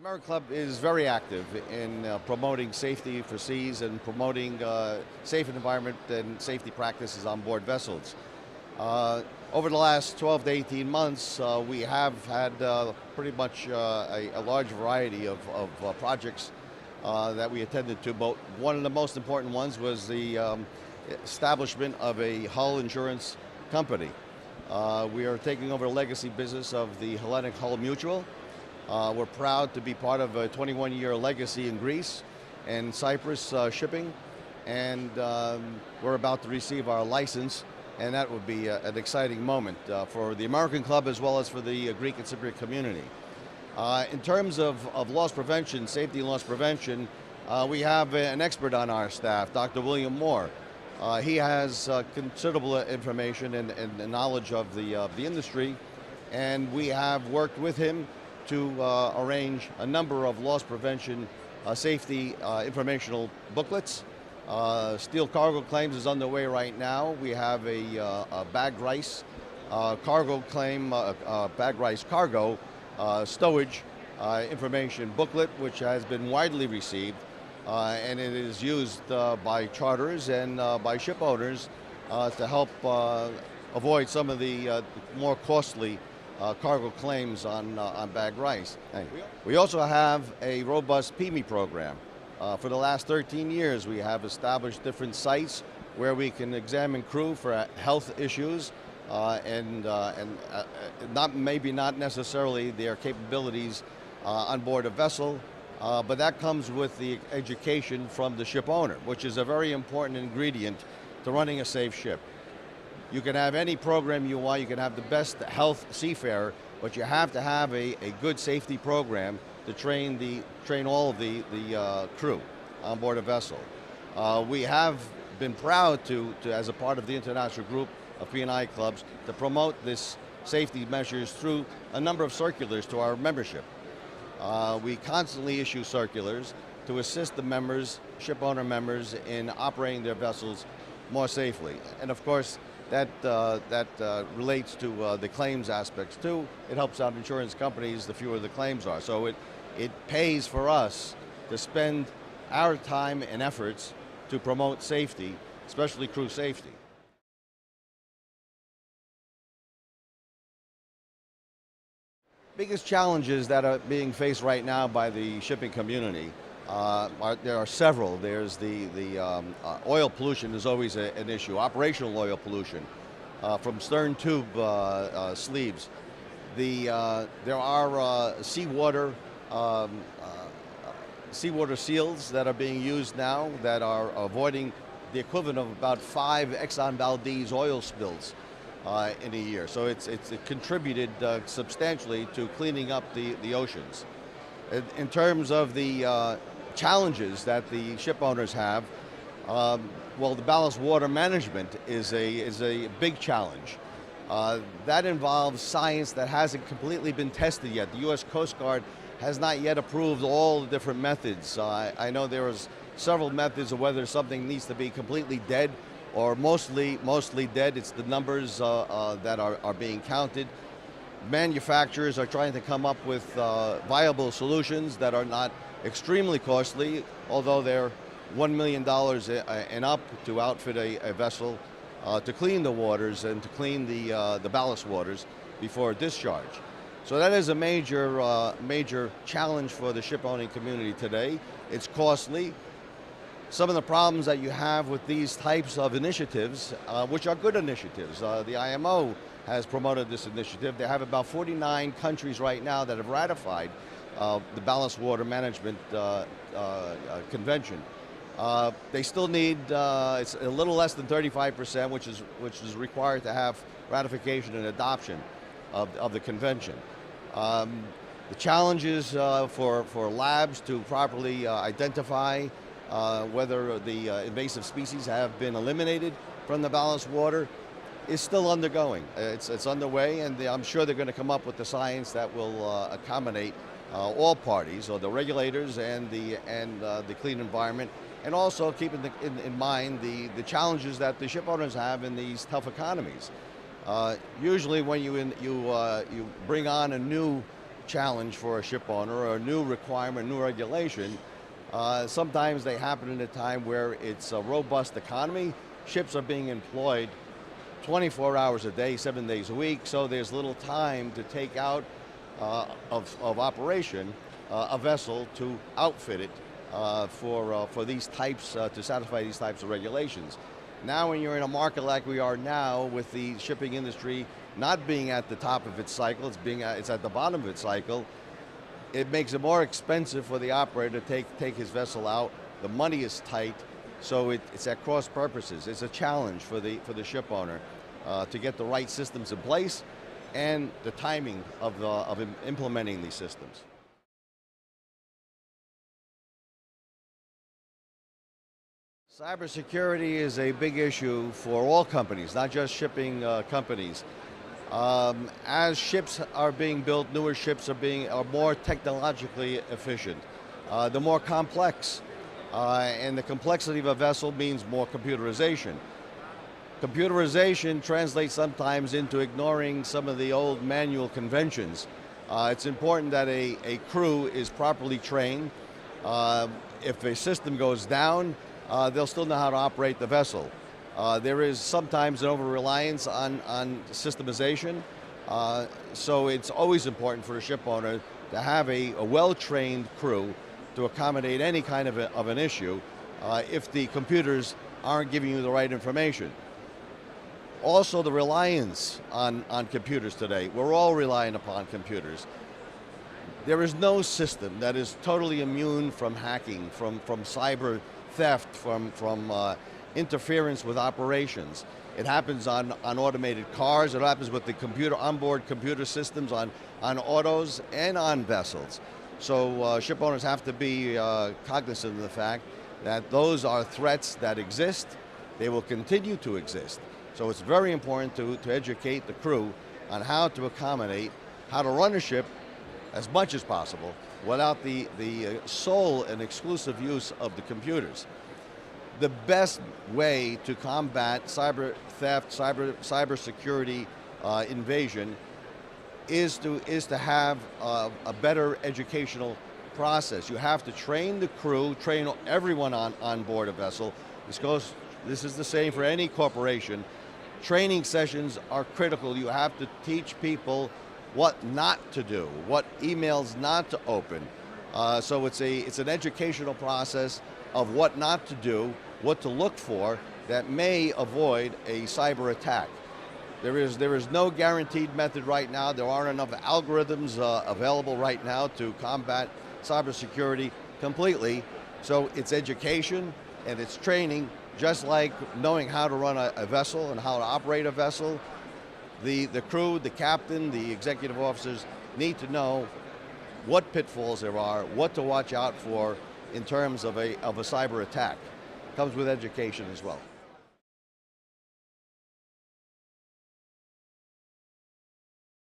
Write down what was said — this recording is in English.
American Club is very active in promoting safety for seas and promoting safe environment and safety practices on board vessels. Over the last 12 to 18 months, we have had pretty much a large variety of projects that we attended to, but one of the most important ones was the establishment of a hull insurance company. We are taking over the legacy business of the Hellenic Hull Mutual. We're proud to be part of a 21-year legacy in Greece and Cyprus shipping, and we're about to receive our license, and that would be an exciting moment for the American Club as well as for the Greek and Cypriot community. In terms of loss prevention, safety and loss prevention, we have an expert on our staff, Dr. William Moore. He has considerable information and knowledge of the industry, and we have worked with him to arrange a number of loss prevention safety informational booklets. Steel cargo claims is underway right now. We have a bagged rice cargo claim, bagged rice cargo stowage information booklet, which has been widely received, and it is used by charters and by ship owners to help avoid some of the more costly cargo claims on bagged rice. We also have a robust PME program. For the last 13 years, we have established different sites where we can examine crew for health issues and maybe not necessarily their capabilities on board a vessel, but that comes with the education from the ship owner, which is a very important ingredient to running a safe ship. You can have any program you want, you can have the best health seafarer, but you have to have a good safety program to train all of the crew on board a vessel. We have been proud to, as a part of the international group of P&I clubs, to promote this safety measures through a number of circulars to our membership. We constantly issue circulars to assist the members, ship owner members, in operating their vessels more safely. And of course, that relates to the claims aspects too. It helps out insurance companies the fewer the claims are. So it pays for us to spend our time and efforts to promote safety, especially crew safety. Biggest challenges that are being faced right now by the shipping community, there are several. There's the oil pollution is always an issue, operational oil pollution from stern tube sleeves. There are seawater seals that are being used now that are avoiding the equivalent of about 5 Exxon Valdez oil spills in a year. So it's contributed substantially to cleaning up the oceans. In terms of the challenges that the ship owners have, well, the ballast water management is a big challenge. That involves science that hasn't completely been tested yet. The U.S. Coast Guard has not yet approved all the different methods. I know there is several methods of whether something needs to be completely dead or mostly dead. It's the numbers that are being counted. Manufacturers are trying to come up with viable solutions that are not extremely costly, although they're $1 million and up to outfit a vessel to clean the waters and to clean the ballast waters before discharge. So that is a major challenge for the ship owning community today. It's costly. Some of the problems that you have with these types of initiatives, which are good initiatives, the IMO has promoted this initiative. They have about 49 countries right now that have ratified the Ballast Water Management Convention. They still need, it's a little less than 35%, which is required to have ratification and adoption of the convention. The challenges for labs to properly identify whether the invasive species have been eliminated from the ballast water is still undergoing. It's underway, and I'm sure they're going to come up with the science that will accommodate all parties, or the regulators and the clean environment, and also keeping in mind the challenges that the ship owners have in these tough economies. Usually when you bring on a new challenge for a ship owner or a new requirement, new regulation. Sometimes they happen in a time where it's a robust economy. Ships are being employed 24 hours a day, 7 days a week, so there's little time to take out of operation a vessel to outfit it for these types, to satisfy these types of regulations. Now when you're in a market like we are now, with the shipping industry not being at the top of its cycle, it's at the bottom of its cycle, it makes it more expensive for the operator to take his vessel out. The money is tight, so it's at cross purposes. It's a challenge for the ship owner to get the right systems in place and the timing of implementing these systems. Cybersecurity is a big issue for all companies, not just shipping companies. As ships are being built, newer ships are more technologically efficient. They're more complex, and the complexity of a vessel means more computerization. Computerization translates sometimes into ignoring some of the old manual conventions. It's important that a crew is properly trained. If a system goes down, they'll still know how to operate the vessel. There is sometimes an over-reliance on systemization, so it's always important for a ship owner to have a well-trained crew to accommodate any kind of an issue if the computers aren't giving you the right information. Also, the reliance on computers today. We're all relying upon computers. There is no system that is totally immune from hacking, from cyber theft, from interference with operations. It happens on automated cars. It happens with the onboard computer systems on autos and on vessels. So ship owners have to be cognizant of the fact that those are threats that exist. They will continue to exist. So it's very important to educate the crew on how to accommodate, how to run a ship as much as possible without the sole and exclusive use of the computers. The best way to combat cyber theft, cyber security invasion is to have a better educational process. You have to train the crew, train everyone on board a vessel. This is the same for any corporation. Training sessions are critical. You have to teach people what not to do, what emails not to open. So it's an educational process of what not to do, what to look for that may avoid a cyber attack. There is no guaranteed method right now. There aren't enough algorithms available right now to combat cybersecurity completely. So it's education and it's training, just like knowing how to run a vessel and how to operate a vessel. The crew, the captain, the executive officers need to know what pitfalls there are, what to watch out for in terms of a cyber attack. Comes with education as well.